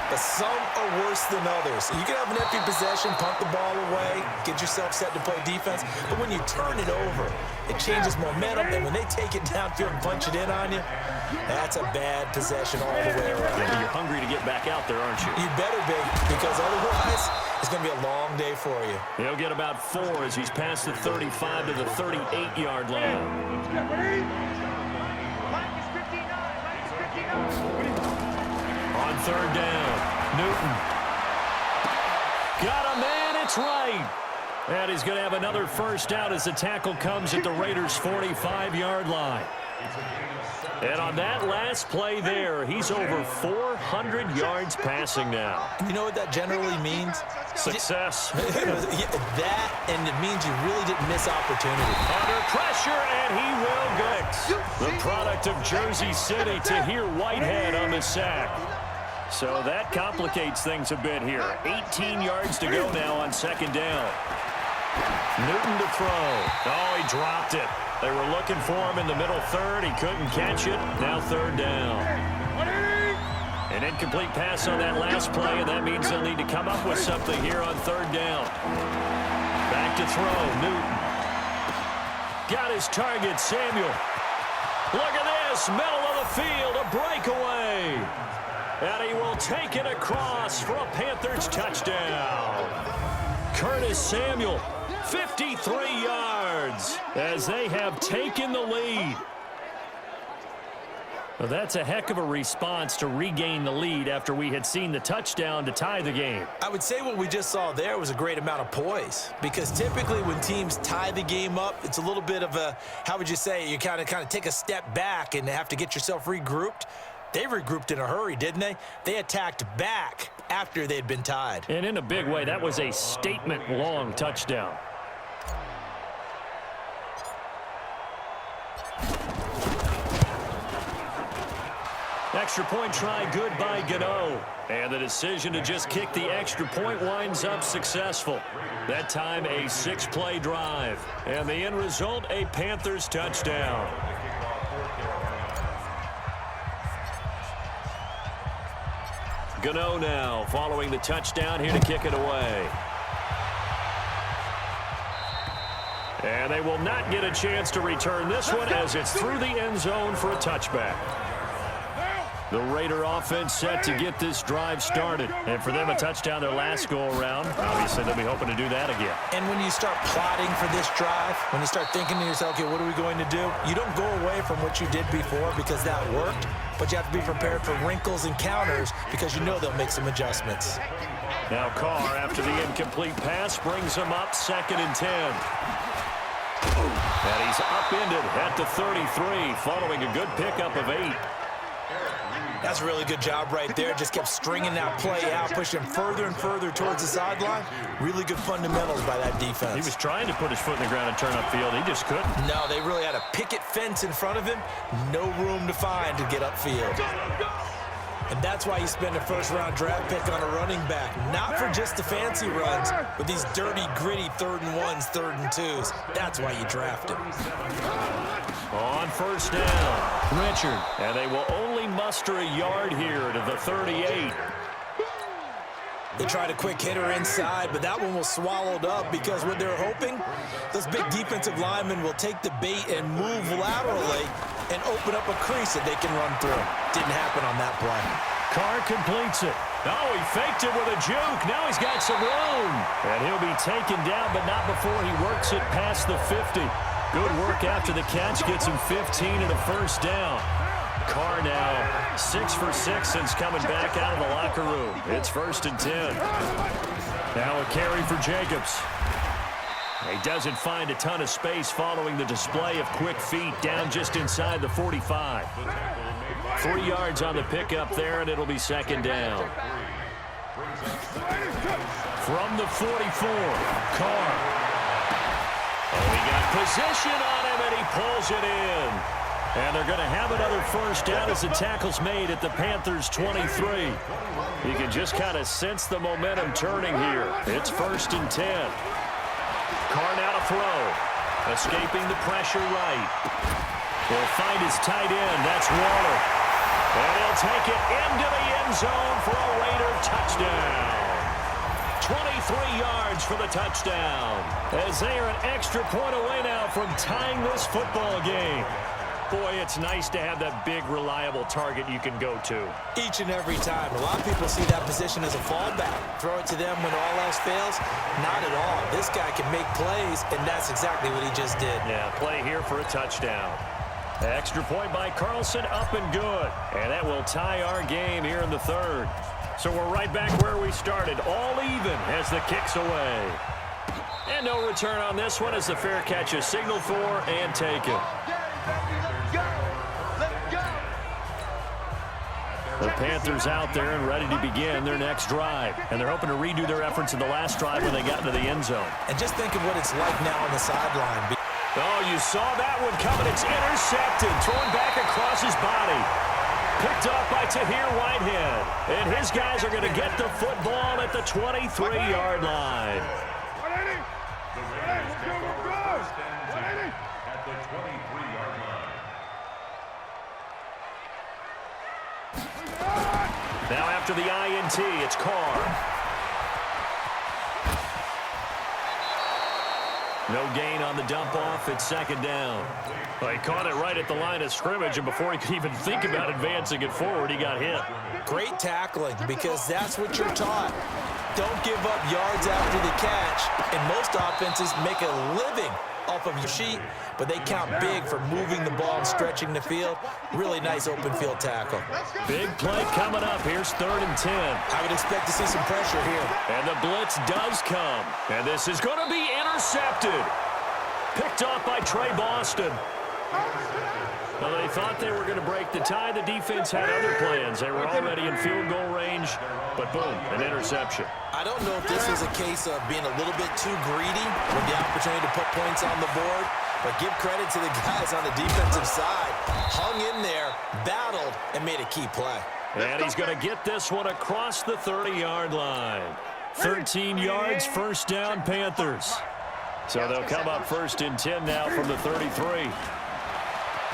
but some are worse than others. You can have an empty possession, punt the ball away, get yourself set to play defense, but when you turn it over, it changes momentum, and when they take it downfield and punch it in on you, that's a bad possession all the way around. Yeah, you're hungry to get back out there, aren't you? You better be, because otherwise, it's going to be a long day for you. He'll get about 4 as he's past the 35 to the 38-yard line. On third down, Newton. Got a man, it's right. And he's going to have another first down as the tackle comes at the Raiders' 45-yard line. And on that last play there, he's over 400 yards passing now. You know what that generally means? Success. That, and it means you really didn't miss opportunity. Under pressure, and he will go. The product of Jersey City, Tahir Whitehead on the sack. So that complicates things a bit here. 18 yards to go now on second down. Newton to throw. Oh, he dropped it. They were looking for him in the middle third. He couldn't catch it. Now third down. An incomplete pass on that last play, and that means they'll need to come up with something here on third down. Back to throw, Newton. Got his target, Samuel. Look at this, middle of the field, a breakaway. And he will take it across for a Panthers touchdown. Curtis Samuel, 53 yards, as they have taken the lead. Well, that's a heck of a response to regain the lead after we had seen the touchdown to tie the game. I would say what we just saw there was a great amount of poise, because typically when teams tie the game up, it's a little bit of a, how would you say, you kind of take a step back and have to get yourself regrouped. They regrouped in a hurry, didn't they? They attacked back after they'd been tied. And in a big way, that was a statement-long touchdown. Extra point try good by Gano. And the decision to just kick the extra point winds up successful. That time a 6-play drive. And the end result, a Panthers touchdown. Gano now following the touchdown here to kick it away. And they will not get a chance to return this one as it's through the end zone for a touchback. The Raider offense set to get this drive started. And for them, a touchdown their last go-around. Obviously, they'll be hoping to do that again. And when you start plotting for this drive, when you start thinking to yourself, okay, what are we going to do? You don't go away from what you did before because that worked, but you have to be prepared for wrinkles and counters because you know they'll make some adjustments. Now Carr, after the incomplete pass, brings him up 2nd and 10. And he's upended at the 33, following a good pickup of 8. That's a really good job right there. Just kept stringing that play out, pushing further and further towards the sideline. Really good fundamentals by that defense. He was trying to put his foot in the ground and turn upfield. He just couldn't. No, they really had a picket fence in front of him. No room to find to get upfield. And that's why you spend a first-round draft pick on a running back. Not for just the fancy runs, but these dirty, gritty 3rd and 1s, 3rd and 2s. That's why you draft him. On first down, Richard. And they will only muster a yard here to the 38. They tried a quick hitter inside, but that one was swallowed up because what they're hoping, those big defensive linemen will take the bait and move laterally and open up a crease that they can run through. Didn't happen on that play. Carr completes it. Oh, he faked it with a juke. Now he's got some room. And he'll be taken down, but not before he works it past the 50. Good work after the catch. Gets him 15 and a first down. Carr now 6 for 6 since coming back out of the locker room. It's 1st and 10. Now a carry for Jacobs. He doesn't find a ton of space following the display of quick feet down just inside the 45. 3 yards on the pickup there, and it'll be 2nd down. From the 44, Carr. Oh, he got position on him, and he pulls it in. And they're going to have another first down as the tackle's made at the Panthers' 23. You can just kind of sense the momentum turning here. It's 1st and 10. Carr now to throw. Escaping the pressure right. He'll find his tight end. That's Waller. And he'll take it into the end zone for a Raider touchdown. 23 yards for the touchdown. As they are an extra point away now from tying this football game. Boy, it's nice to have that big, reliable target you can go to. Each and every time. A lot of people see that position as a fallback. Throw it to them when all else fails. Not at all. This guy can make plays, and that's exactly what he just did. Yeah, play here for a touchdown. Extra point by Carlson, up and good. And that will tie our game here in the 3rd. So we're right back where we started, all even as the kick's away. And no return on this one as the fair catch is signaled for and taken. The Panthers out there and ready to begin their next drive. And they're hoping to redo their efforts in the last drive when they got into the end zone. And just think of what it's like now on the sideline. Oh, you saw that one coming. It's intercepted. Thrown back across his body. Picked up by Tahir Whitehead. And his guys are going to get the football at the 23-yard line. At the 23-yard line. Now after the INT, it's Carr. No gain on the dump off. It's 2nd down. Well, he caught it right at the line of scrimmage, and before he could even think about advancing it forward, he got hit. Great tackling because that's what you're taught. Don't give up yards after the catch. And most offenses make a living off of your sheet, but they count big for moving the ball and stretching the field. Really nice open field tackle. Big play coming up. Here's 3rd and 10. I would expect to see some pressure here. And the blitz does come. And this is going to be intercepted. Picked off by Trey Boston. Well, they thought they were going to break the tie. The defense had other plans. They were already in field goal range, but boom, an interception. I don't know if this was a case of being a little bit too greedy with the opportunity to put points on the board, but give credit to the guys on the defensive side. Hung in there, battled, and made a key play. And he's going to get this one across the 30-yard line. 13 yards, first down, Panthers. So they'll come up first and 10 now from the 33.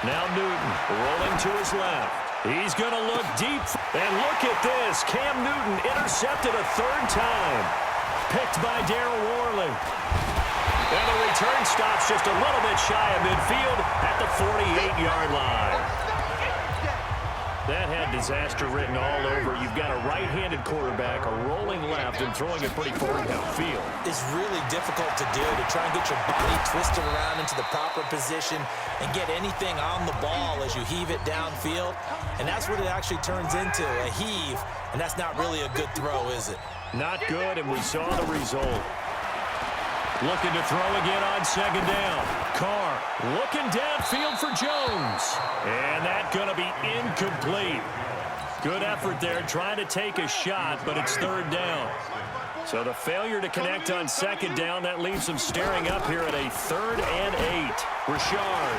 Now Newton rolling to his left. He's going to look deep. And look at this. Cam Newton intercepted a third time. Picked by Darryl Worley. And the return stops just a little bit shy of midfield at the 48-yard line. That had disaster written all over. You've got a right-handed quarterback, a rolling left, and throwing it pretty far downfield. It's really difficult to do, to try and get your body twisted around into the proper position and get anything on the ball as you heave it downfield. And that's what it actually turns into, a heave. And that's not really a good throw, is it? Not good, and we saw the result. Looking to throw again on second down. Carr looking downfield for Jones. And that's going to be incomplete. Good effort there trying to take a shot, but it's third down. So the failure to connect on second down, that leaves them staring up here at a 3rd and 8. Richard.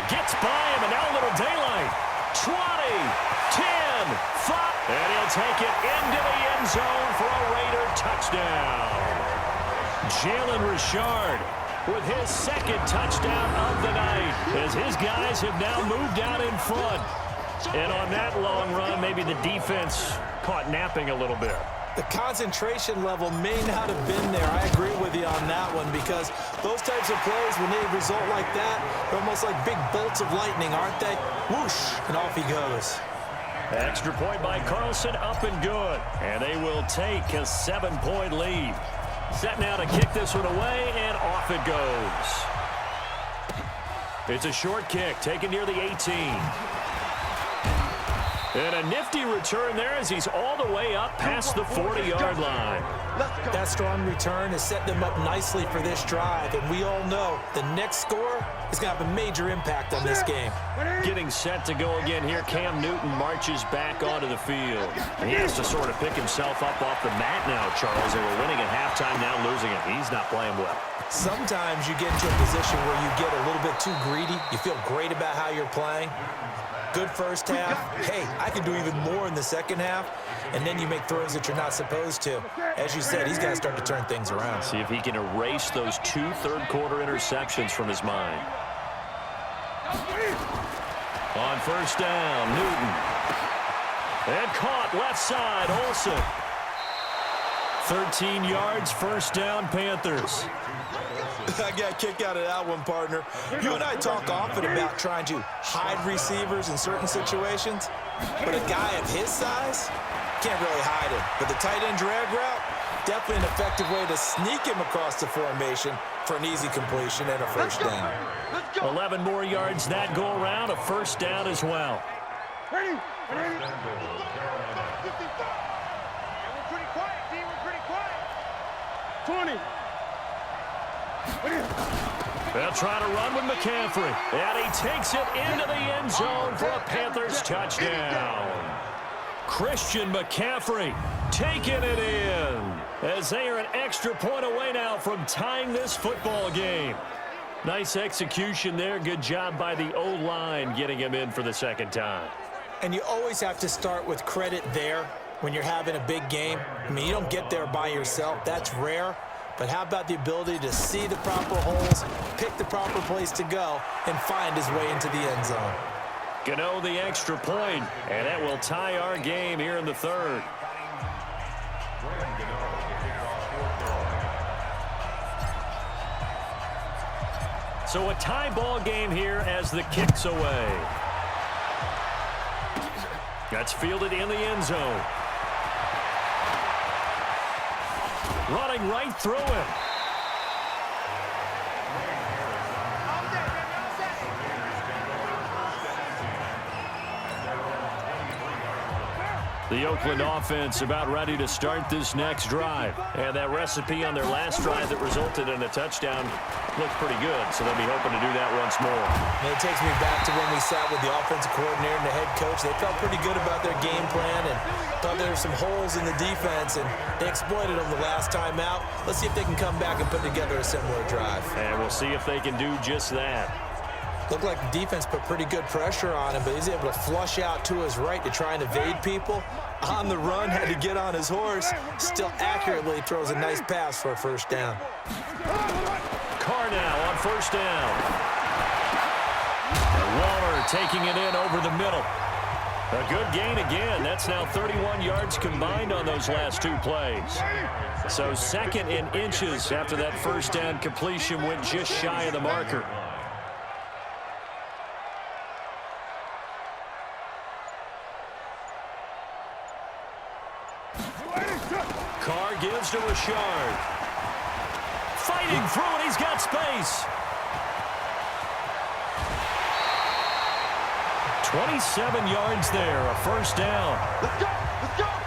Gets by him, and now a little daylight. 20, 10, 5. And he'll take it into the end zone for a Raider touchdown. Jalen Richard with his second touchdown of the night as his guys have now moved out in front. And on that long run, maybe the defense caught napping a little bit. The concentration level may not have been there. I agree with you on that one because those types of plays, when they result like that, they're almost like big bolts of lightning, aren't they? Whoosh, and off he goes. Extra point by Carlson, up and good. And they will take a 7-point lead. Set now to kick this one away, and off it goes. It's a short kick, taken near the 18. And a nifty return there as he's all the way up past the 40-yard line. That strong return has set them up nicely for this drive, and we all know the next score is going to have a major impact on this game. Getting set to go again here, Cam Newton marches back onto the field. He has to sort of pick himself up off the mat now, Charles. They were winning at halftime, now losing it. He's not playing well. Sometimes you get into a position where you get a little bit too greedy. You feel great about how you're playing. Good first half. Hey, I can do even more in the second half. And then you make throws that you're not supposed to. As you said, he's got to start to turn things around. See if he can erase those 2 third-quarter interceptions from his mind. On first down, Newton. And caught left side, Olsen. 13 yards, first down, Panthers. I got a kick out of that one, partner. You and I talk often about trying to hide receivers in certain situations, but a guy of his size can't really hide him. But the tight end drag route, definitely an effective way to sneak him across the formation for an easy completion and a first down. 11 more yards that go around, a first down as well. Ready? Ready? 55. We're pretty quiet, D. We're pretty quiet. 20. They'll try to run with McCaffrey. And he takes it into the end zone for a Panthers touchdown. Christian McCaffrey taking it in as they are an extra point away now from tying this football game. Nice execution there. Good job by the O-line getting him in for the second time. And you always have to start with credit there when you're having a big game. I mean, you don't get there by yourself. That's rare. But how about the ability to see the proper holes, pick the proper place to go, and find his way into the end zone? Gano the extra point, and that will tie our game here in the third. So a tie ball game here as the kick's away. That's fielded in the end zone. Running right through him. The Oakland offense about ready to start this next drive. And that recipe on their last drive that resulted in a touchdown looked pretty good, so they'll be hoping to do that once more. And it takes me back to when we sat with the offensive coordinator and the head coach. They felt pretty good about their game plan and thought there were some holes in the defense, and they exploited them the last time out. Let's see if they can come back and put together a similar drive. And we'll see if they can do just that. Looked like the defense put pretty good pressure on him, but he's able to flush out to his right to try and evade people. On the run, had to get on his horse. Still accurately throws a nice pass for a first down. Carr now on first down. And Waller taking it in over the middle. A good gain again. That's now 31 yards combined on those last two plays. So second in inches after that first down completion went just shy of the marker. Carr gives to Richard. Fighting through it, he's got space. 27 yards there, a first down. Let's go! Let's go!